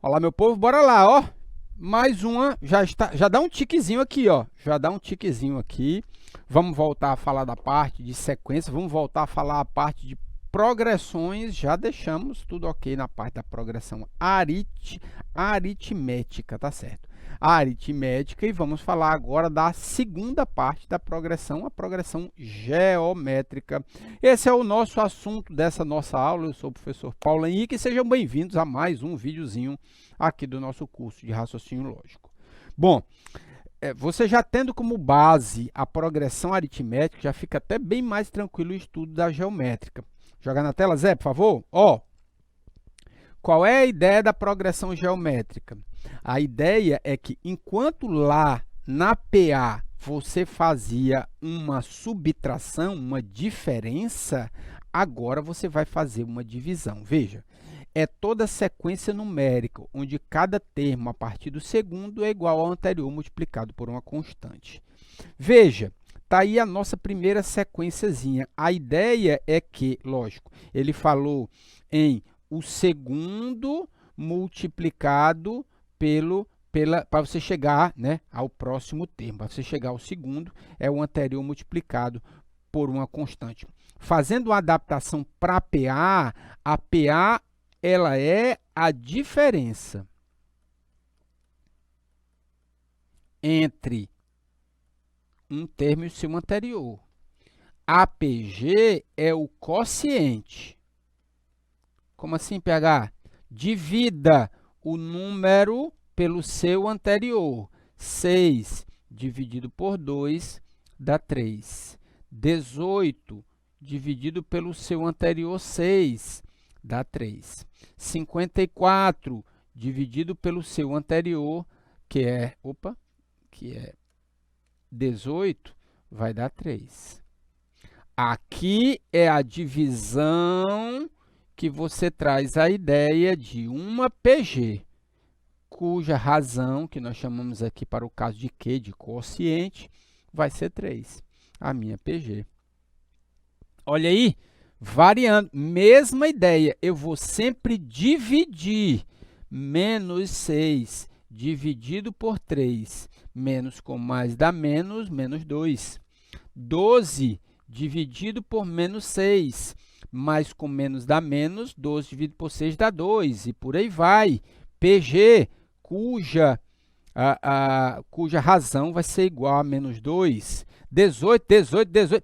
Olá, meu povo, bora lá, ó. Mais uma, já dá um tiquezinho aqui, ó. Já dá um tiquezinho aqui. Vamos voltar a falar da parte de sequência, vamos voltar a falar a parte de progressões. Já deixamos tudo ok na parte da progressão aritmética, tá certo? A aritmética, e vamos falar agora da segunda parte da progressão, a progressão geométrica. Esse é o nosso assunto dessa nossa aula. Eu sou o professor Paulo Henrique e sejam bem-vindos a mais um videozinho aqui do nosso curso de raciocínio lógico. Bom, você já tendo como base a progressão aritmética, já fica até bem mais tranquilo o estudo da geométrica. Joga na tela, Zé, por favor. Ó, qual é a ideia da progressão geométrica? A ideia é que enquanto lá na PA você fazia uma subtração, uma diferença, agora você vai fazer uma divisão. Veja, é toda sequência numérica, onde cada termo a partir do segundo é igual ao anterior multiplicado por uma constante. Veja, está aí a nossa primeira sequenciazinha. A ideia é que, lógico, ele falou em o segundo multiplicado para você chegar, né, ao próximo termo. Para você chegar ao segundo, é o anterior multiplicado por uma constante. Fazendo uma adaptação para a PA ela é a diferença entre um termo e o seu anterior. A PG é o quociente. Como assim, PH? Divida o número pelo seu anterior. 6 dividido por 2 dá 3. 18 dividido pelo seu anterior, 6, dá 3. 54 dividido pelo seu anterior, que é 18, vai dar 3. Aqui é a divisão que você traz a ideia de uma PG, cuja razão, que nós chamamos aqui para o caso de Q, de quociente, vai ser 3, a minha PG. Olha aí, variando, mesma ideia, eu vou sempre dividir menos 6 dividido por 3, menos com mais dá menos, menos 2. 12 dividido por menos 6, mais com menos dá menos, 12 dividido por 6 dá 2, e por aí vai. PG, cuja razão vai ser igual a menos 2. 18,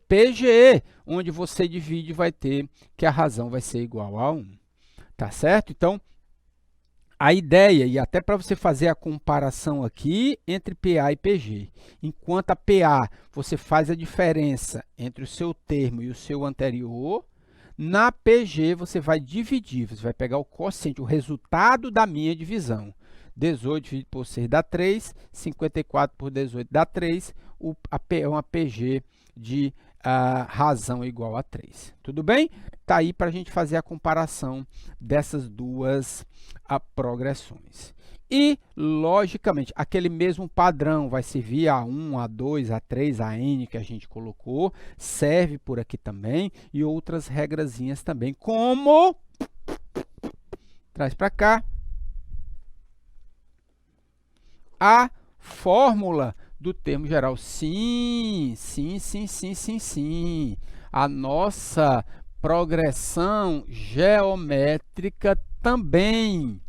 PGE, onde você divide, vai ter que a razão vai ser igual a 1. Tá certo? Então, a ideia, e até para você fazer a comparação aqui entre PA e PG, enquanto a PA você faz a diferença entre o seu termo e o seu anterior, na PG você vai dividir, você vai pegar o quociente, o resultado da minha divisão. 18 dividido por 6 dá 3, 54 por 18 dá 3, uma PG de razão igual a 3. Tudo bem? Está aí para a gente fazer a comparação dessas duas progressões. E, logicamente, aquele mesmo padrão vai servir a 1, a 2, a 3, a n que a gente colocou, serve por aqui também, e outras regrazinhas também, como, traz para cá, a fórmula do termo geral. Sim. A nossa progressão geométrica também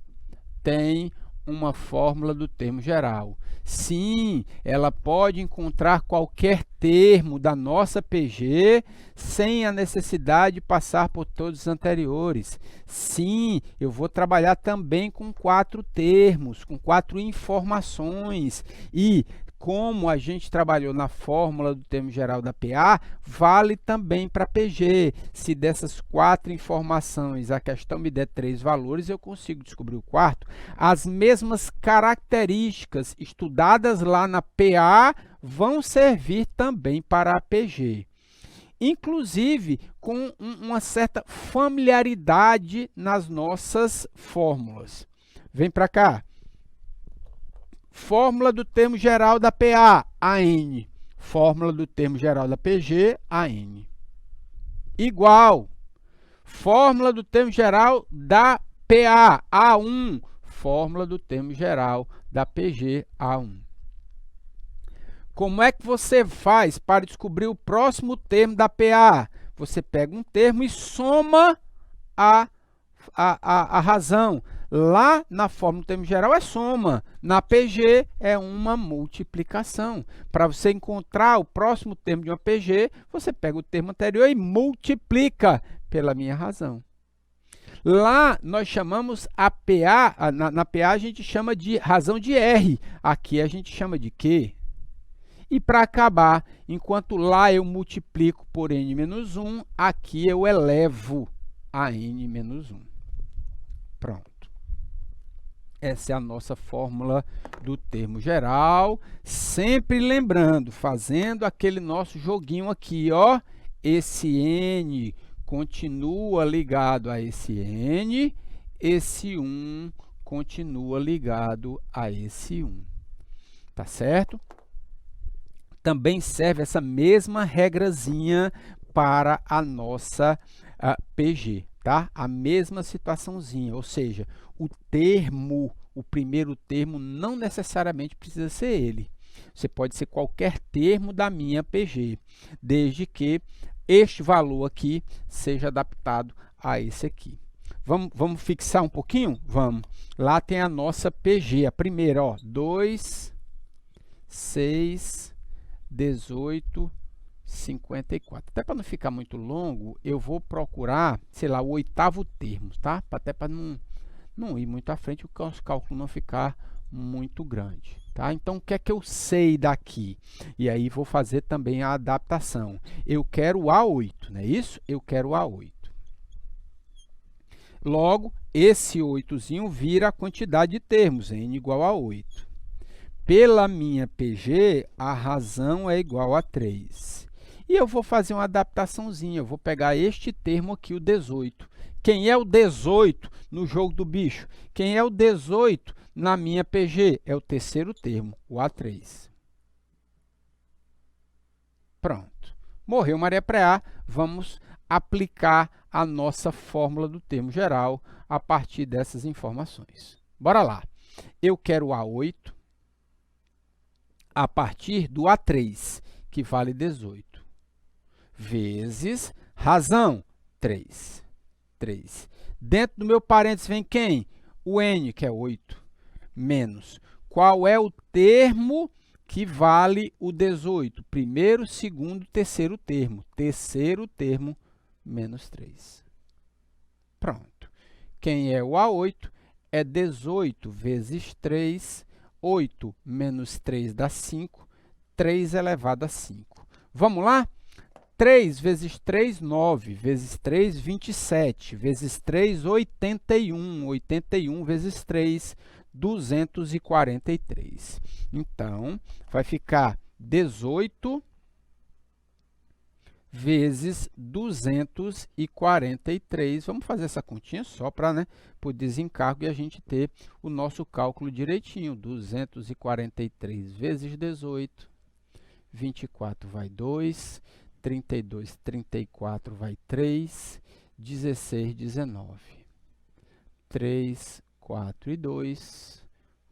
tem uma fórmula do termo geral. Sim, ela pode encontrar qualquer termo da nossa PG sem a necessidade de passar por todos os anteriores. Sim, eu vou trabalhar também com 4 termos, com 4 informações, e como a gente trabalhou na fórmula do termo geral da PA, vale também para PG. Se dessas 4 informações a questão me der 3 valores, eu consigo descobrir o quarto. As mesmas características estudadas lá na PA vão servir também para a PG. Inclusive com uma certa familiaridade nas nossas fórmulas. Vem para cá. Fórmula do termo geral da PA, AN. Fórmula do termo geral da PG, AN. Igual. Fórmula do termo geral da PA, A1. fórmula do termo geral da PG A1. Como é que você faz para descobrir o próximo termo da PA? Você pega um termo e soma a razão. Lá na fórmula do termo geral é soma, na PG é uma multiplicação. Para você encontrar o próximo termo de uma PG, você pega o termo anterior e multiplica pela minha razão. Lá nós chamamos a PA, na PA a gente chama de razão de R, aqui a gente chama de Q. E para acabar, enquanto lá eu multiplico por n-1, aqui eu elevo a n-1. Pronto. Essa é a nossa fórmula do termo geral. Sempre lembrando, fazendo aquele nosso joguinho aqui, ó. Esse n continua ligado a esse n, esse 1 continua ligado a esse 1. Tá certo? Também serve essa mesma regrazinha para a nossa PG, tá? A mesma situaçãozinha, ou seja, o termo, o primeiro termo não necessariamente precisa ser ele. Você pode ser qualquer termo da minha PG, desde que este valor aqui seja adaptado a esse aqui. Vamos fixar um pouquinho? Vamos. Lá tem a nossa PG, a primeira, ó, 2, 6, 18, 54. Até para não ficar muito longo, eu vou procurar, sei lá, o oitavo termo, tá? Até para não ir muito à frente, o cálculo não ficar muito grande, tá? Então, o que é que eu sei daqui? E aí, vou fazer também a adaptação. Eu quero o A8, não é isso? Eu quero o A8. Logo, esse 8zinho vira a quantidade de termos, n igual a 8. Pela minha PG, a razão é igual a 3. E eu vou fazer uma adaptaçãozinha, eu vou pegar este termo aqui, o 18. Quem é o 18 no jogo do bicho? Quem é o 18 na minha PG? É o terceiro termo, o A3. Pronto. Morreu Maria Preá, vamos aplicar a nossa fórmula do termo geral a partir dessas informações. Bora lá. Eu quero o A8 a partir do A3, que vale 18, vezes razão 3. Dentro do meu parênteses vem quem? O n, que é 8, menos. Qual é o termo que vale o 18? Primeiro, segundo, terceiro termo. Terceiro termo, menos 3. Pronto. Quem é o A8? É 18 vezes 3, 8 menos 3 dá 5, 3 elevado a 5. Vamos lá? 3 vezes 3, 9, vezes 3, 27, vezes 3, 81, 81 vezes 3, 243. Então, vai ficar 18 vezes 243. Vamos fazer essa continha só para, por desencargo e a gente ter o nosso cálculo direitinho. 243 vezes 18, 24 vai 2, 32, 34 vai 3, 16, 19. 3, 4 e 2,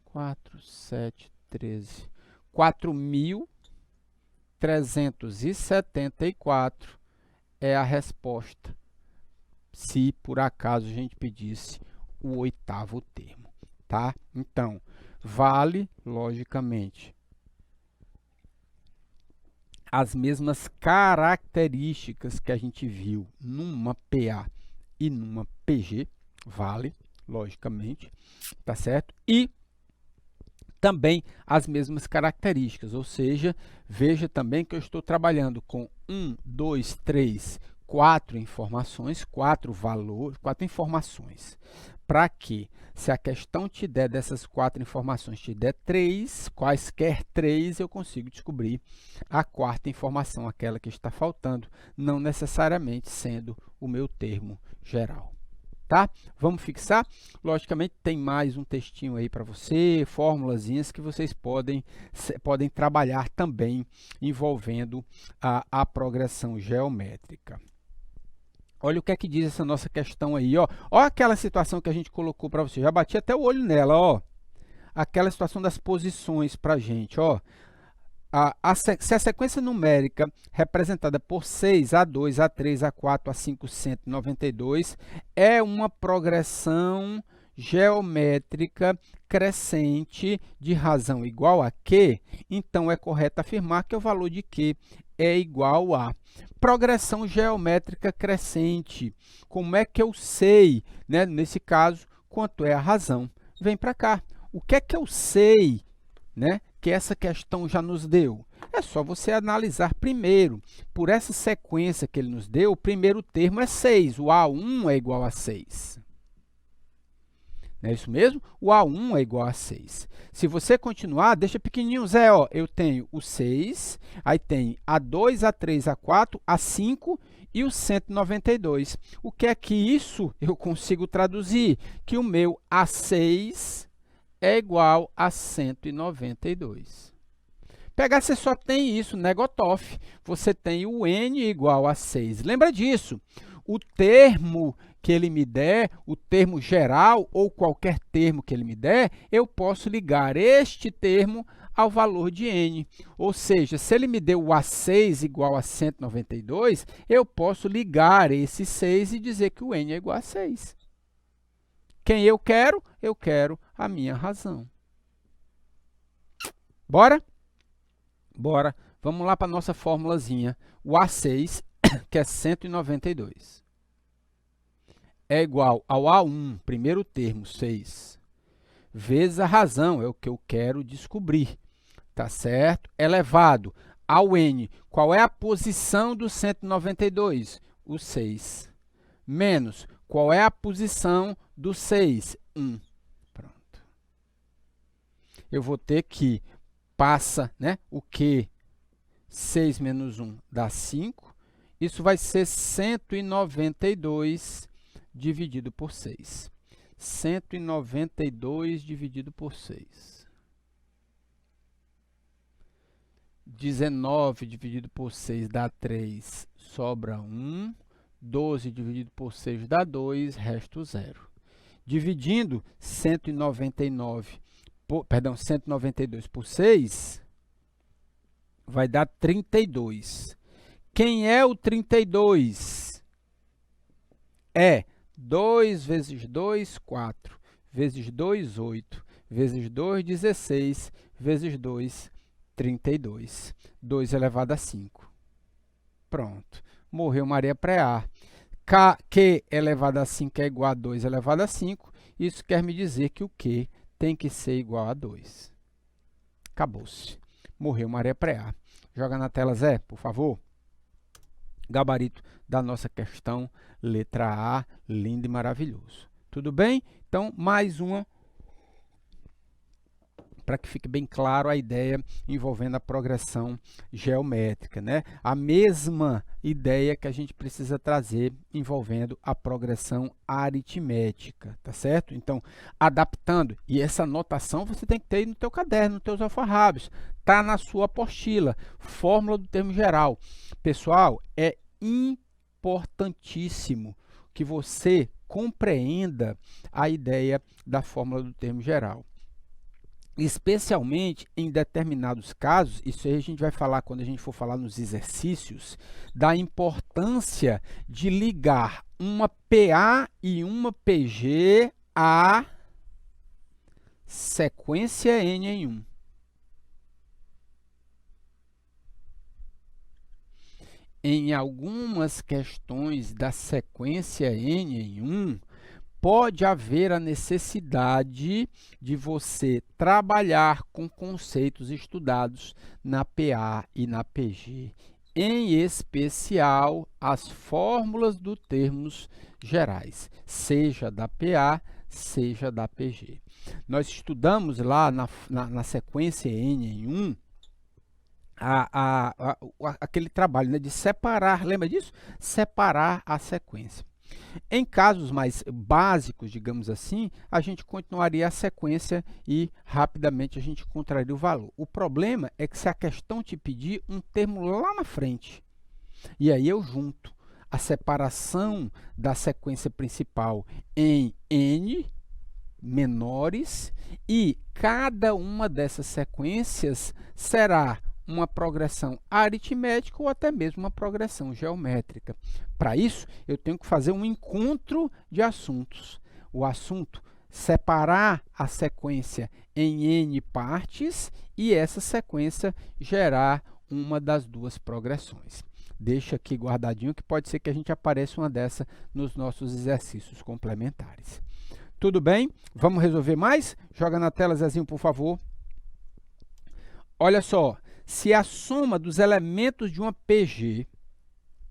4, 7, 13. 4.374 é a resposta, se por acaso a gente pedisse o oitavo termo, tá? Então, vale, logicamente, as mesmas características que a gente viu numa PA e numa PG, vale, logicamente, tá certo? E também as mesmas características, ou seja, veja também que eu estou trabalhando com 1, 2, 3, 4 informações, 4 valores, 4 informações. Para que, se a questão te der dessas 4 informações, te der 3, quaisquer 3, eu consigo descobrir a quarta informação, aquela que está faltando, não necessariamente sendo o meu termo geral. Tá? Vamos fixar? Logicamente, tem mais um textinho aí para você, formulazinhas que vocês podem trabalhar também envolvendo a progressão geométrica. Olha o que é que diz essa nossa questão aí, ó. Ó aquela situação que a gente colocou para você. Já bati até o olho nela, ó. Aquela situação das posições para a gente, ó. Se a sequência numérica representada por 6, A2, A3, A4, A5, 192 é uma progressão geométrica crescente de razão igual a Q, então é correto afirmar que o valor de Q é igual a progressão geométrica crescente. Como é que eu sei, né, nesse caso, quanto é a razão? Vem para cá. O que é que eu sei, né, que essa questão já nos deu? É só você analisar primeiro. Por essa sequência que ele nos deu, o primeiro termo é 6. O A1 é igual a 6. Não é isso mesmo? O A1 é igual a 6. Se você continuar, deixa pequenininho, Zé, ó, eu tenho o 6, aí tem A2, A3, A4, A5 e o 192. O que é que isso eu consigo traduzir? Que o meu A6 é igual a 192. Pegar, você só tem isso, Negotoff. Você tem o N igual a 6. Lembra disso? O termo que ele me der, o termo geral ou qualquer termo que ele me der, eu posso ligar este termo ao valor de N. Ou seja, se ele me deu o A6 igual a 192, eu posso ligar esse 6 e dizer que o N é igual a 6. Quem eu quero? Eu quero a minha razão. Bora? Bora. Vamos lá para a nossa formulazinha. O A6, que é 192, é igual ao A1, primeiro termo, 6, vezes a razão, é o que eu quero descobrir, tá certo? Elevado ao N, qual é a posição do 192? O 6. Menos, qual é a posição do 6? 1. Pronto. Eu vou ter que passa, né, o que 6 menos 1 dá 5. Isso vai ser 192 dividido por 6. 192 dividido por 6. 19 dividido por 6 dá 3, sobra 1. 12 dividido por 6 dá 2, resto 0. Dividindo 192 por 6, vai dar 32. Quem é o 32? É 2 vezes 2, 4, vezes 2, 8, vezes 2, 16, vezes 2, 32. 2 elevado a 5. Pronto. Morreu Maria Preá. Q elevado a 5 é igual a 2 elevado a 5. Isso quer me dizer que o Q tem que ser igual a 2. Acabou-se. Morreu Maria Preá. Joga na tela, Zé, por favor. Gabarito da nossa questão, letra A, lindo e maravilhoso. Tudo bem? Então, mais uma, para que fique bem claro a ideia envolvendo a progressão geométrica, né? A mesma ideia que a gente precisa trazer envolvendo a progressão aritmética, tá certo? Então, adaptando, e essa anotação você tem que ter aí no teu caderno, nos teus alfarrábios, tá na sua apostila, fórmula do termo geral. Pessoal, é importantíssimo que você compreenda a ideia da fórmula do termo geral. Especialmente em determinados casos, isso aí a gente vai falar quando a gente for falar nos exercícios, da importância de ligar uma PA e uma PG à sequência N em 1. Em algumas questões da sequência N em 1, pode haver a necessidade de você trabalhar com conceitos estudados na PA e na PG, em especial as fórmulas dos termos gerais, seja da PA, seja da PG. Nós estudamos lá na sequência N em 1, aquele trabalho, né, de separar, lembra disso? Separar a sequência. Em casos mais básicos, digamos assim, a gente continuaria a sequência e rapidamente a gente encontraria o valor. O problema é que se a questão te pedir um termo lá na frente, e aí eu junto. a separação da sequência principal em n menores e cada uma dessas sequências será uma progressão aritmética ou até mesmo uma progressão geométrica. Para isso, eu tenho que fazer um encontro de assuntos. O assunto separar a sequência em n partes e essa sequência gerar uma das duas progressões. Deixa aqui guardadinho que pode ser que a gente apareça uma dessa nos nossos exercícios complementares. Tudo bem? Vamos resolver mais? Joga na tela, Zezinho, por favor. Olha só, se a soma dos elementos de uma PG,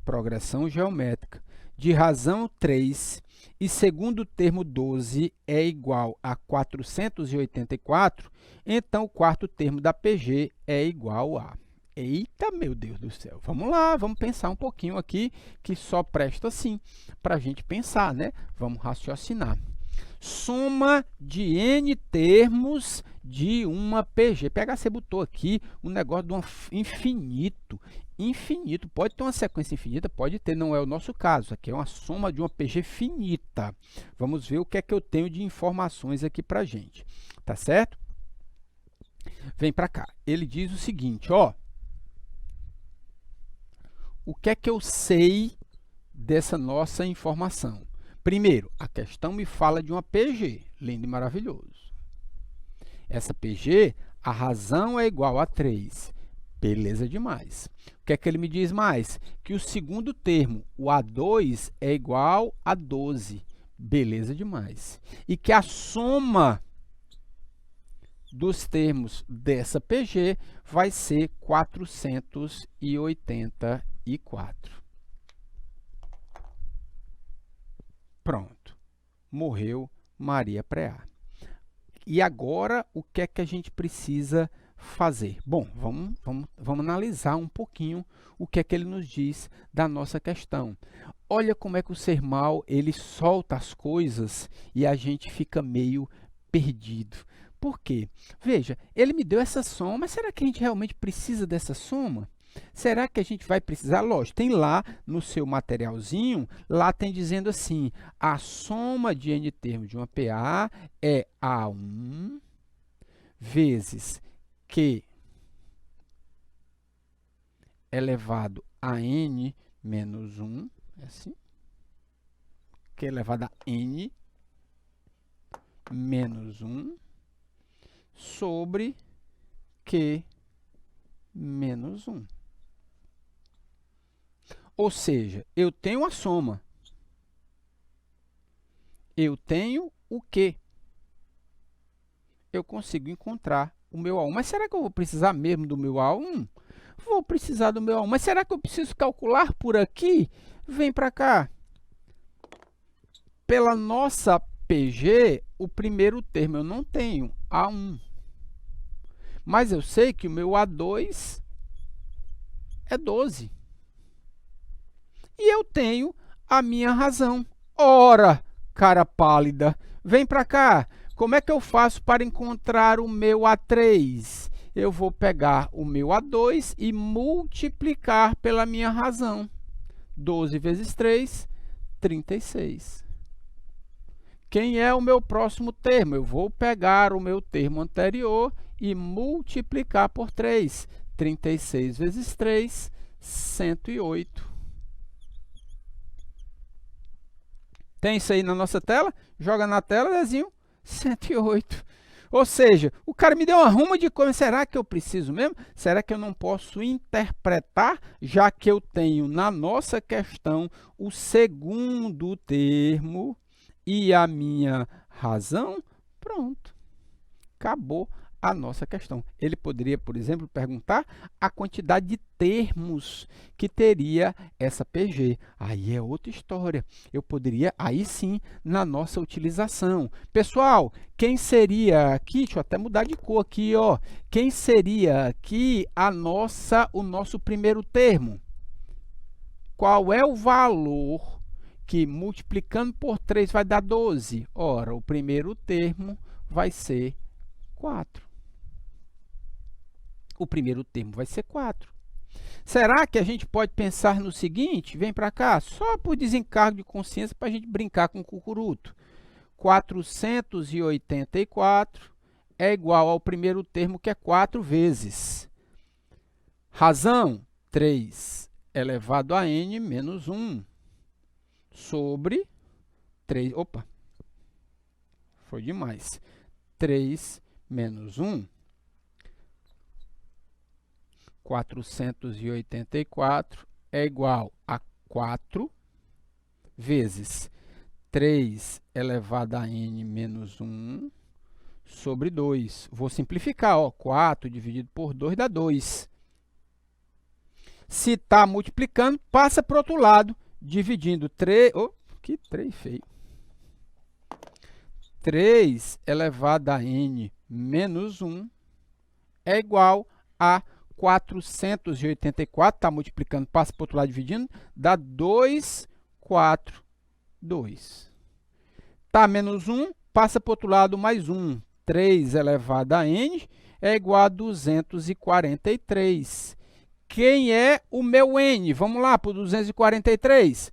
progressão geométrica, de razão 3 e segundo termo 12 é igual a 484, então o quarto termo da PG é igual a... Eita, meu Deus do céu! Vamos lá, vamos pensar um pouquinho aqui, que só presta assim para a gente pensar, né? Vamos raciocinar. Soma de n termos de uma PG. PHC botou aqui um negócio de um infinito. Infinito. Pode ter uma sequência infinita, pode ter, não é o nosso caso. Aqui é uma soma de uma PG finita. Vamos ver o que é que eu tenho de informações aqui para a gente. Tá certo? Vem para cá. Ele diz o seguinte, ó. O que é que eu sei dessa nossa informação? Primeiro, a questão me fala de uma PG, lindo e maravilhoso. Essa PG, a razão é igual a 3. Beleza demais. O que é que ele me diz mais? Que o segundo termo, o A2, é igual a 12. Beleza demais. E que a soma dos termos dessa PG vai ser 484. Pronto, morreu Maria Preá. E agora, o que é que a gente precisa fazer? Bom, vamos analisar um pouquinho o que é que ele nos diz da nossa questão. Olha como é que o Sermal, ele solta as coisas e a gente fica meio perdido. Por quê? Veja, ele me deu essa soma, mas será que a gente realmente precisa dessa soma? Será que a gente vai precisar? Lógico, tem lá no seu materialzinho, lá tem dizendo assim, a soma de n termos de uma PA é A1 vezes Q elevado a n menos 1, é assim, Q elevado a n menos 1 sobre Q menos 1. Ou seja, eu tenho a soma. Eu tenho o Q. Eu consigo encontrar o meu A1. Mas será que eu vou precisar mesmo do meu A1? Vou precisar do meu A1. Mas será que eu preciso calcular por aqui? Vem para cá. Pela nossa PG, o primeiro termo eu não tenho, A1. Mas eu sei que o meu A2 é 12. E eu tenho a minha razão. Ora, cara pálida, vem para cá. Como é que eu faço para encontrar o meu A3? Eu vou pegar o meu A2 e multiplicar pela minha razão. 12 vezes 3, 36. Quem é o meu próximo termo? Eu vou pegar o meu termo anterior e multiplicar por 3. 36 vezes 3, 108. Tem isso aí na nossa tela? Joga na tela, Dezinho. 108. Ou seja, o cara me deu uma ruma de coisa. Será que eu preciso mesmo? Será que eu não posso interpretar, já que eu tenho na nossa questão o segundo termo e a minha razão? Pronto. Acabou a nossa questão. Ele poderia, por exemplo, perguntar a quantidade de termos que teria essa PG. Aí é outra história. Eu poderia, aí sim, na nossa utilização. Pessoal, quem seria aqui, deixa eu até mudar de cor aqui, ó. Quem seria aqui o nosso primeiro termo? Qual é o valor que multiplicando por 3 vai dar 12? Ora, o primeiro termo vai ser 4. O primeiro termo vai ser 4. Será que a gente pode pensar no seguinte? Vem para cá, só por desencargo de consciência para a gente brincar com o cucuruto. 484 é igual ao primeiro termo, que é 4 vezes. Razão, 3 elevado a n menos 1 sobre 3. Opa, foi demais. 3 menos 1. 484 é igual a 4 vezes 3 elevado a n menos 1 sobre 2. Vou simplificar, ó, 4 dividido por 2 dá 2. Se está multiplicando, passa para o outro lado, dividindo 3... Oh, que 3 feio. 3 elevado a n menos 1 é igual a 484, está multiplicando, passa para o outro lado, dividindo, dá 2, 4, 2. Está menos 1, passa para o outro lado, mais 1. 3 elevado a n é igual a 243. Quem é o meu n? Vamos lá para o 243.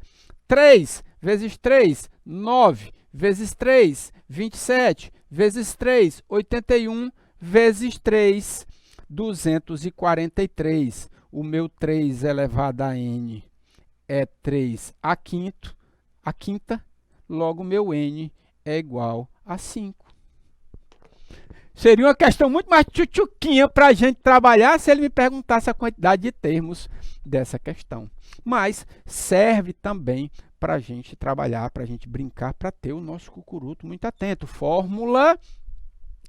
3 vezes 3, 9. Vezes 3, 27. Vezes 3, 81. Vezes 3, 243. O meu 3 elevado a n é 3 a quinta. Logo, meu n é igual a 5. Seria uma questão muito mais tchutchuquinha para a gente trabalhar se ele me perguntasse a quantidade de termos dessa questão. Mas serve também para a gente trabalhar, para a gente brincar, para ter o nosso cucuruto muito atento. Fórmula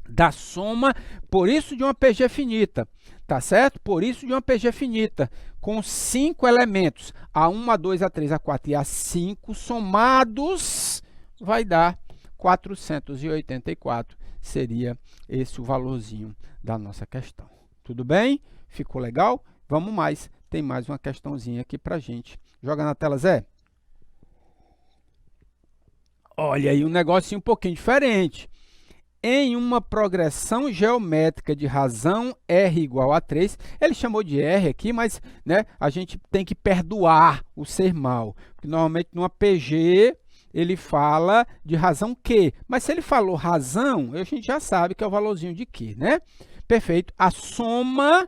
da soma, por isso de uma PG finita, tá certo? Por isso de uma PG finita, com 5 elementos, A1, A2, A3, A4 e A5 somados, vai dar 484, seria esse o valorzinho da nossa questão. Tudo bem? Ficou legal? Vamos mais, tem mais uma questãozinha aqui pra gente. Joga na tela, Zé. Olha aí um negocinho um pouquinho diferente. Em uma progressão geométrica de razão R igual a 3, ele chamou de R aqui, mas né, a gente tem que perdoar o ser mal. Porque normalmente numa PG ele fala de razão Q, mas se ele falou razão, a gente já sabe que é o valorzinho de Q, né? Perfeito. A soma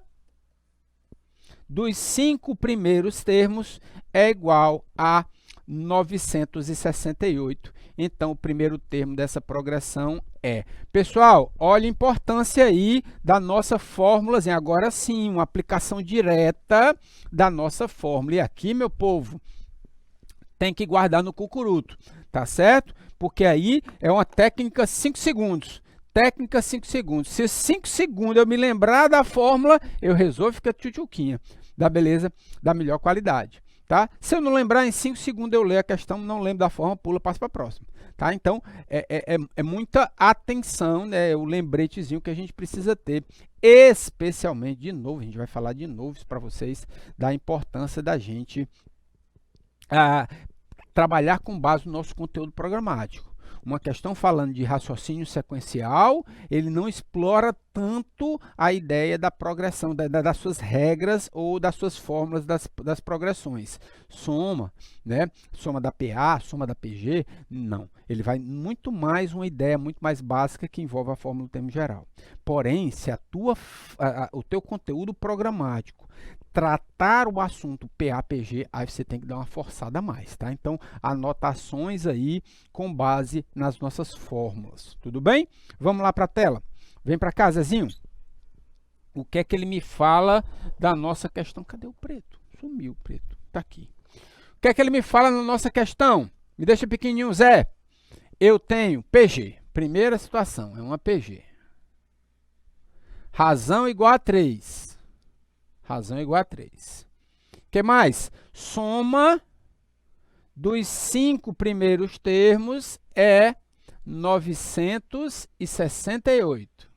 dos 5 primeiros termos é igual a 968. Então, o primeiro termo dessa progressão é. Pessoal, olha a importância aí da nossa fórmula. Agora sim, uma aplicação direta da nossa fórmula. E aqui, meu povo, tem que guardar no cucuruto, tá certo? Porque aí é uma técnica 5 segundos. Técnica 5 segundos. Se 5 segundos eu me lembrar da fórmula, eu resolvo, fica tchutchuquinha. Da beleza, da melhor qualidade. Tá? Se eu não lembrar, em 5 segundos eu leio a questão, não lembro da forma, pula, passa para a próxima. Tá? Então, é muita atenção, né? O lembretezinho que a gente precisa ter, especialmente, de novo, a gente vai falar de novo para vocês, da importância da gente trabalhar com base no nosso conteúdo programático. Uma questão falando de raciocínio sequencial, ele não explora tanto a ideia da progressão, das suas regras ou das suas fórmulas das progressões. Soma, né? Soma da PA, soma da PG, não. Ele vai muito mais uma ideia muito mais básica que envolve a fórmula do termo geral. Porém, se o teu conteúdo programático tratar o assunto PA-PG, aí você tem que dar uma forçada a mais, tá? Então, anotações aí com base nas nossas fórmulas, tudo bem? Vamos lá para a tela. Vem para cá, Zezinho. O que é que ele me fala da nossa questão? Cadê o preto? Sumiu o preto, tá aqui. O que é que ele me fala na nossa questão? Me deixa pequenininho, Zé. Eu tenho PG. Primeira situação, é uma PG. Razão igual a 3. Razão igual a 3. O que mais? Soma dos 5 primeiros termos é 968.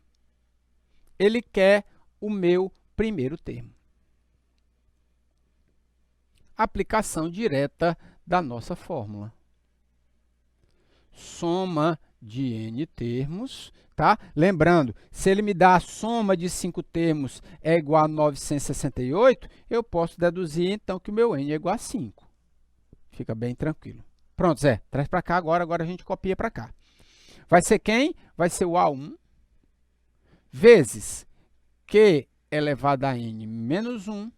Ele quer o meu primeiro termo. Aplicação direta da nossa fórmula. soma de n termos, tá? Lembrando, se ele me dá a soma de 5 termos é igual a 968, eu posso deduzir, então, que o meu n é igual a 5. Fica bem tranquilo. Pronto, Zé, traz para cá agora a gente copia para cá. Vai ser quem? Vai ser o A1 vezes Q elevado a n menos 1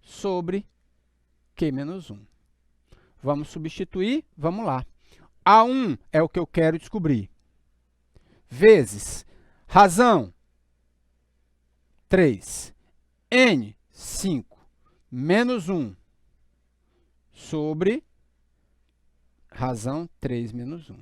sobre Q menos 1. Vamos substituir? Vamos lá. A1 é o que eu quero descobrir. Vezes razão 3, n 5, menos 1 sobre razão 3 menos 1.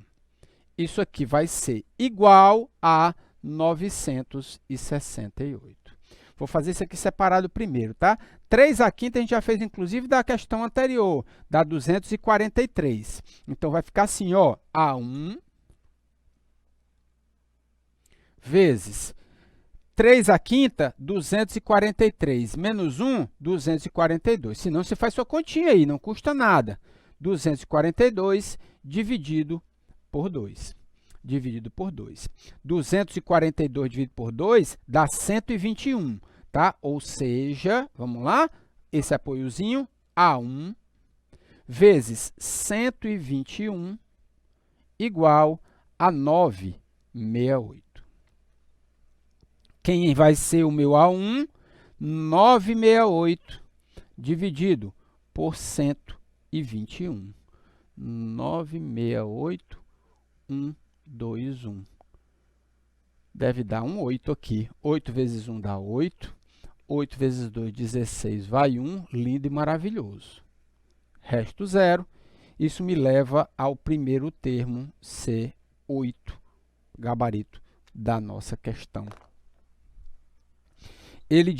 Isso aqui vai ser igual a 968. Vou fazer isso aqui separado primeiro, tá? 3 à quinta a gente já fez, inclusive, da questão anterior, da 243. Então, vai ficar assim, ó, A1 vezes 3 à quinta, 243, menos 1, 242. Se não, você faz sua continha aí, não custa nada. 242 dividido por 2. Dividido por 2. 242 dividido por 2 dá 121, tá? Ou seja, vamos lá, esse apoiozinho, A1 vezes 121 igual a 968. Quem vai ser o meu A1? 968 dividido por 121. 968, 121. Deve dar um 8 aqui. 8 vezes 1 dá 8. 8 vezes 2, 16. Vai 1. Lindo e maravilhoso. Resto 0. Isso me leva ao primeiro termo, C8, gabarito da nossa questão. Ele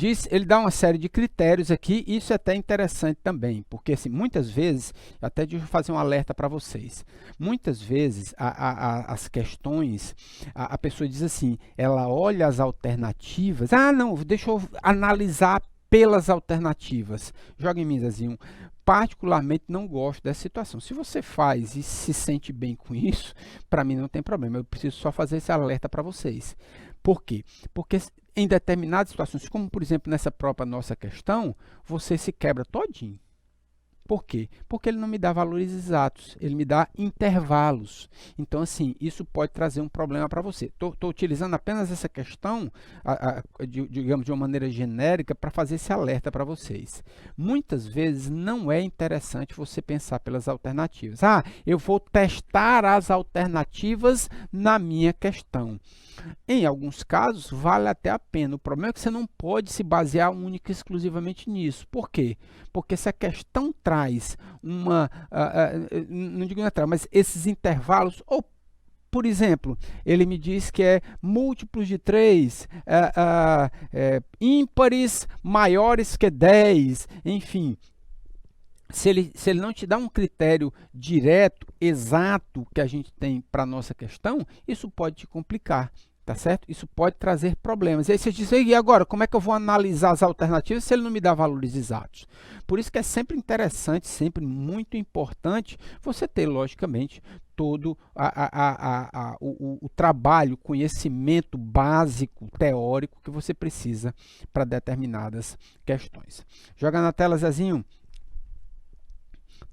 dá uma série de critérios aqui, isso é até interessante também, porque assim, muitas vezes, até deixa eu fazer um alerta para vocês, muitas vezes as questões, a pessoa diz assim, ela olha as alternativas, não, deixa eu analisar pelas alternativas. Joga em mim, Zezinho. Particularmente não gosto dessa situação. Se você faz e se sente bem com isso, para mim não tem problema, eu preciso só fazer esse alerta para vocês. Por quê? Porque em determinadas situações, como por exemplo nessa própria nossa questão, você se quebra todinho. Por quê? Porque ele não me dá valores exatos, ele me dá intervalos. Então, assim, isso pode trazer um problema para você. Estou utilizando apenas essa questão, digamos, de uma maneira genérica, para fazer esse alerta para vocês. Muitas vezes não é interessante você pensar pelas alternativas. Eu vou testar as alternativas na minha questão. Em alguns casos, vale até a pena. O problema é que você não pode se basear única e exclusivamente nisso. Por quê? Porque se a questão traz não digo mas esses intervalos, ou, por exemplo, ele me diz que é múltiplos de 3, ímpares maiores que 10, enfim. Se ele não te dá um critério direto, exato, que a gente tem para a nossa questão, isso pode te complicar, tá certo? Isso pode trazer problemas. E aí você diz, e agora, como é que eu vou analisar as alternativas se ele não me dá valores exatos? Por isso que é sempre interessante, sempre muito importante, você ter, logicamente, todo o trabalho, conhecimento básico, teórico, que você precisa para determinadas questões. Joga na tela, Zezinho.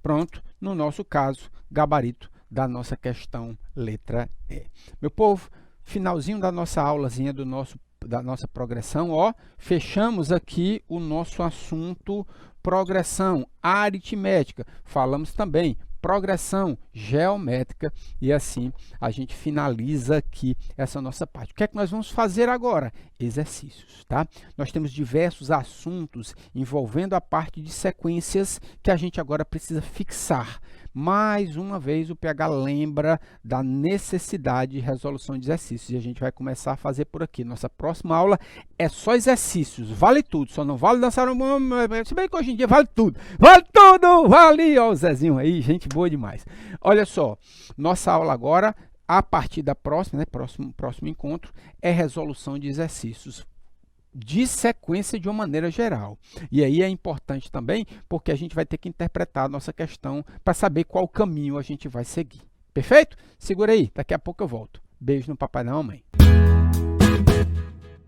Pronto, no nosso caso, gabarito da nossa questão letra E. Meu povo, finalzinho da nossa aulazinha, da nossa progressão, ó, fechamos aqui o nosso assunto progressão aritmética. Falamos também progressão geométrica e assim a gente finaliza aqui essa nossa parte. O que é que nós vamos fazer agora? Exercícios, tá? Nós temos diversos assuntos envolvendo a parte de sequências que a gente agora precisa fixar. Mais uma vez o PH lembra da necessidade de resolução de exercícios e a gente vai começar a fazer por aqui. Nossa próxima aula é só exercícios, vale tudo, só não vale dançar se bem que hoje em dia vale tudo, vale, ó o Zezinho aí, gente boa demais. Olha só, nossa aula agora, a partir da próxima, próximo encontro, é resolução de exercícios de sequência de uma maneira geral. E aí é importante também, porque a gente vai ter que interpretar a nossa questão para saber qual caminho a gente vai seguir. Perfeito? Segura aí, daqui a pouco eu volto. Beijo no papai e na mamãe.